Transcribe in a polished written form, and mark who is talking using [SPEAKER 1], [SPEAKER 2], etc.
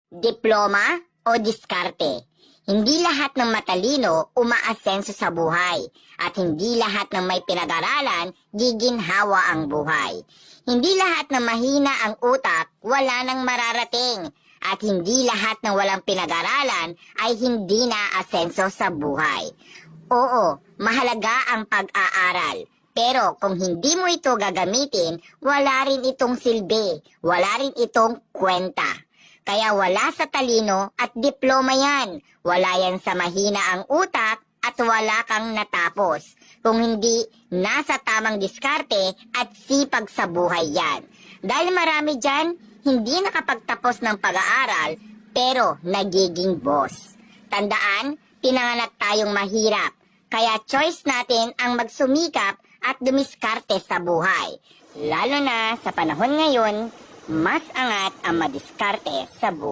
[SPEAKER 1] diploma o diskarte. Hindi lahat ng matalino umaasenso sa buhay at hindi lahat ng may pinag-aralan giginhawa ang buhay. Hindi lahat ng mahina ang utak wala nang mararating at hindi lahat ng walang pinag-aralan ay hindi na asenso sa buhay. Oo, mahalaga ang pag-aaral. Pero kung hindi mo ito gagamitin, wala rin itong silbi, wala rin itong kwenta. Kaya wala sa talino at diploma yan. Wala yan sa mahina ang utak at wala kang natapos. Kung hindi, nasa tamang diskarte at sipag sa buhay yan. Dahil marami dyan, hindi nakapagtapos ng pag-aaral, pero nagiging boss. Tandaan, pinanganak tayong mahirap. Kaya choice natin ang magsumikap at dumiskarte sa buhay. Lalo na sa panahon ngayon, mas angat ang madiskarte sa buhay.